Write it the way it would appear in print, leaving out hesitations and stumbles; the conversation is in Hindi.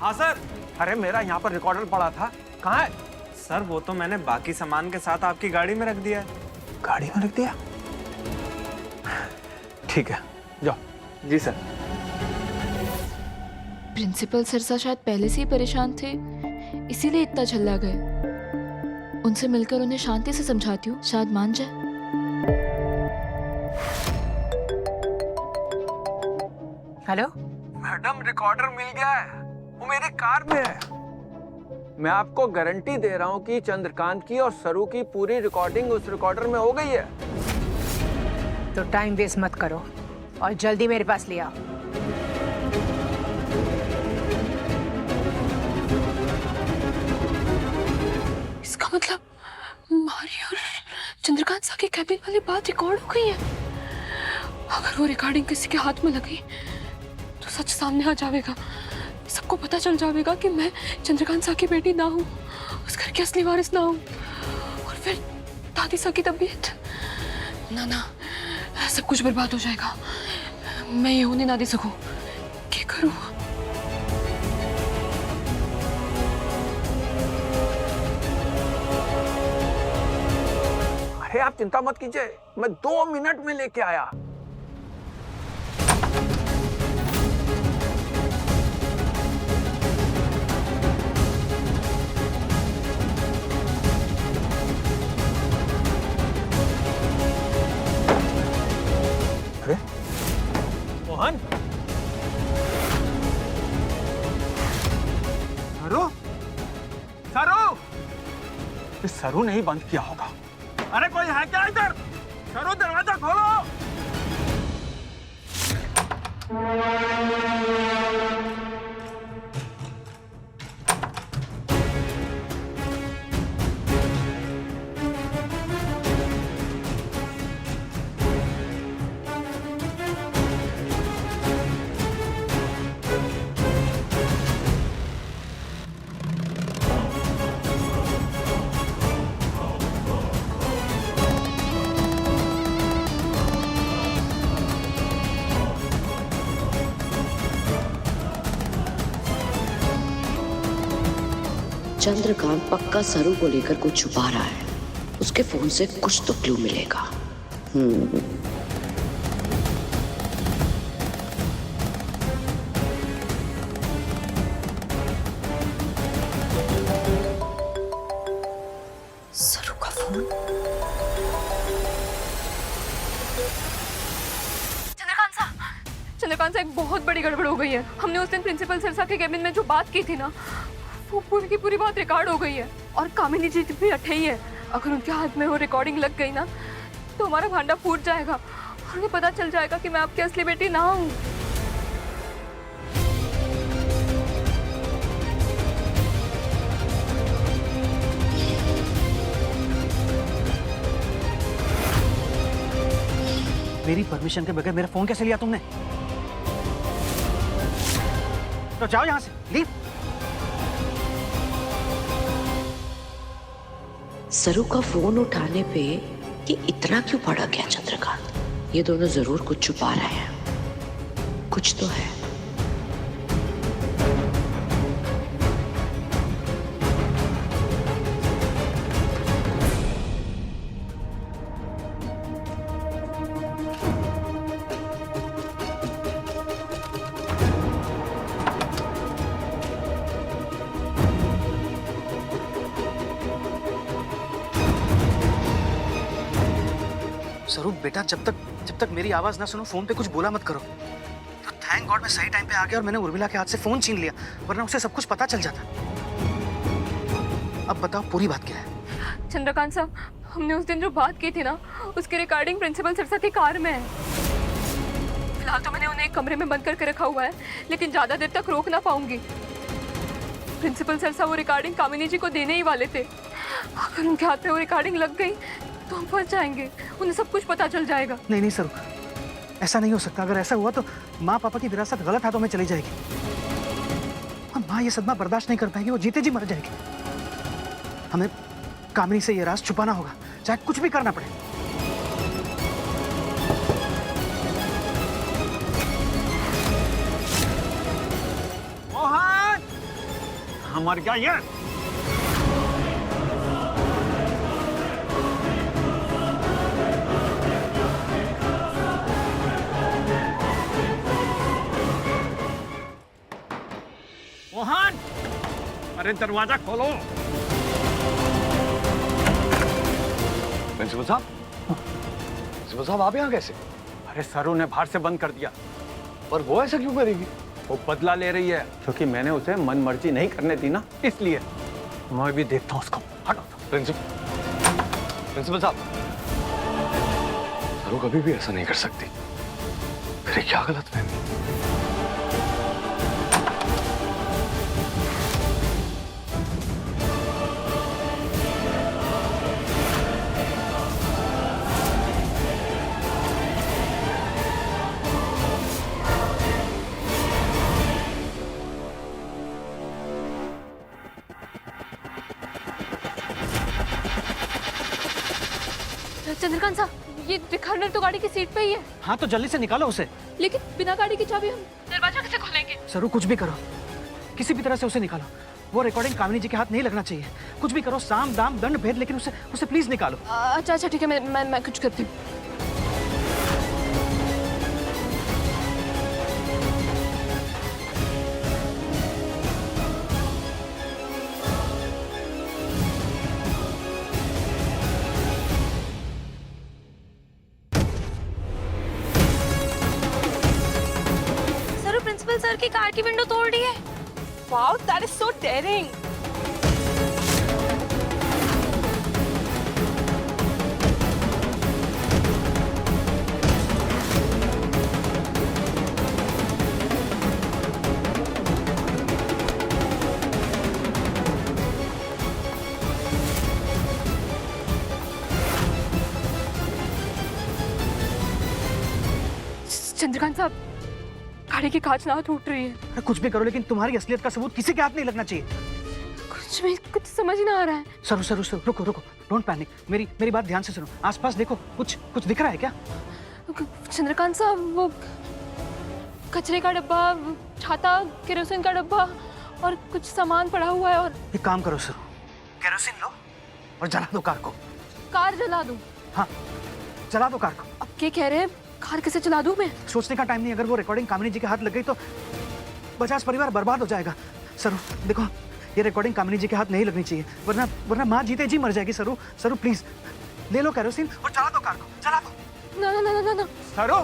हाँ सर। अरे मेरा यहाँ पर रिकॉर्डर पड़ा था, कहाँ है? सर वो तो मैंने बाकी सामान के साथ आपकी गाड़ी में रख दिया है। गाड़ी में रख दिया? ठीक है, जाओ। जी सर। प्रिंसिपल सर सा शायद पहले से ही परेशान थे, इसीलिए इतना चिल्ला गए। उनसे मिलकर उन्हें शांति से समझाती हूँ, शायद मान जाए। हेलो मैडम, रिकॉर्डर मिल गया है, वो मेरी कार में है। मैं आपको गारंटी दे रहा हूँ कि चंद्रकांत की और सरू की पूरी रिकॉर्डिंग उस रिकॉर्डर में हो गई है। तो टाइम वेस्ट मत करो और जल्दी मेरे पास ले आओ। इसका मतलब मारी और चंद्रकांत सा के कैबिन वाली बात रिकॉर्ड हो गई है। अगर वो रिकॉर्डिंग किसी के हाथ में लगी तो सच सामने आ जाएगा। सबको पता चल जाएगा कि मैं चंद्रकांत सा की बेटी ना हूँ, उस घर की असली वारिस ना हूँ। और फिर दादी सा की तबीयत, ना ना, सब कुछ बर्बाद हो जाएगा। मैं ये होने ना दे सकूं। क्या करूं? अरे आप चिंता मत कीजिए, मैं 2 मिनट में लेके आया। अरे मोहन, सरू, सरू, इस सरू ने ही बंद किया होगा। अरे कोई है क्या इधर? सरू, दरवाजा खोलो। चंद्रकांत पक्का सरू को लेकर कुछ छुपा रहा है। उसके फोन से कुछ तो क्लू मिलेगा। सरू का फोन। चंद्रकांत सा एक बहुत बड़ी गड़बड़ हो गई है। हमने उस दिन प्रिंसिपल सर के केबिन में जो बात की थी ना, वो पूरी की पूरी बात रिकॉर्ड हो गई है। और कामिनी जी भी अठई है। अगर उनके हाथ में वो रिकॉर्डिंग लग गई ना, तो हमारा भांडा फूट जाएगा और उन्हें पता चल जाएगा कि मैं आपकी असली बेटी ना हूँ। मेरी परमिशन के बगैर मेरा फोन कैसे लिया तुमने? तो जाओ यहां से, लीव। सरू का फोन उठाने पे ये इतना क्यों पड़ा गया चंद्रकांत? ये दोनों जरूर कुछ छुपा रहे हैं। कुछ तो है। स्वरूप बेटा, जब तक मेरी आवाज ना सुनो फोन पे कुछ बोला मत करो। तो थैंक गॉड मैं सही टाइम पे आ गया और मैंने उर्मिला के हाथ से फोन छीन लिया, वरना उसे सब कुछ पता चल जाता। अब बताओ पूरी बात क्या है? चंद्रकांत साहब, हमने उस दिन जो बात की थी ना, उसकी रिकॉर्डिंग प्रिंसिपल सर की कार में है। फिलहाल तो मैंने उन्हें एक कमरे में बंद करके रखा हुआ है, लेकिन ज्यादा देर तक रोक ना पाऊंगी। प्रिंसिपल सर वो रिकॉर्डिंग कामिनी जी को देने ही वाले थे। अगर उनके हाथ में वो रिकॉर्डिंग लग गई तो हम फंस जाएंगे, उन्हें सब कुछ पता चल जाएगा। नहीं नहीं स्वरूप, ऐसा नहीं हो सकता। अगर ऐसा हुआ तो माँ पापा की विरासत गलत हाथों में चली जाएगी और माँ ये सदमा बर्दाश्त नहीं कर पाएगी, वो जीते जी मर जाएगी। हमें कामिनी से ये राज छुपाना होगा, चाहे कुछ भी करना पड़े। मोहन, कहाँ मर गया ये? मोहन, अरे दरवाजा खोलो। प्रिंसिपल साहब आप यहाँ कैसे? अरे सरू ने बाहर से बंद कर दिया। पर वो ऐसा क्यों करेगी? वो बदला ले रही है क्योंकि मैंने उसे मन मर्जी नहीं करने दी ना, इसलिए। मैं भी देखता हूँ उसको। हटो। प्रिंसिपल साहब, सरू कभी भी ऐसा नहीं कर सकती। फिर ये क्या गलतफहमी? चंद्रकांत साहब, ये रिकॉर्डर तो गाड़ी की सीट पे ही है। हाँ तो जल्दी से निकालो उसे। लेकिन बिना गाड़ी की चाबी हम दरवाजा कैसे खोलेंगे? सरू कुछ भी करो, किसी भी तरह से उसे निकालो। वो रिकॉर्डिंग कामिनी जी के हाथ नहीं लगना चाहिए। कुछ भी करो, साम दाम दंड भेद, लेकिन उसे प्लीज निकालो। अच्छा अच्छा ठीक है, मैं कुछ करती हूँ। प्रिंसिपल सर की कार की विंडो तोड़ दी है। Wow, that is so daring. Chandrakant साहब, गाड़ी की कांच ना टूट रही है। अरे कुछ भी करो, लेकिन तुम्हारी असलियत का सबूत किसी के हाथ नहीं लगना चाहिए। कुछ समझ ही ना आ रहा है। सरू रुको, डोंट पैनिक। मेरी बात ध्यान से सुनो। आसपास देखो, कुछ दिख रहा है क्या? चंद्रकांत साहब, वो कचरे का डब्बा, छाता, केरोसिन का डब्बा और कुछ सामान पड़ा हुआ है। और एक काम करो सरू, केरोसिन लो और जला दो कार को। कार जला दूं? हाँ, जला दो कार को। अब क्या कह रहे हैं? कार कैसे चला दूं मैं? सोचने का टाइम नहीं। अगर वो रिकॉर्डिंग कामिनी जी के हाथ लग गई तो बजाज परिवार बर्बाद हो जाएगा। सरू देखो, ये रिकॉर्डिंग कामिनी जी के हाथ नहीं लगनी चाहिए, वरना माँ जीते जी मर जाएगी। सरू प्लीज ले लो केरोसिन और जला दो कार को, जला दो। ना ना ना ना ना। सरू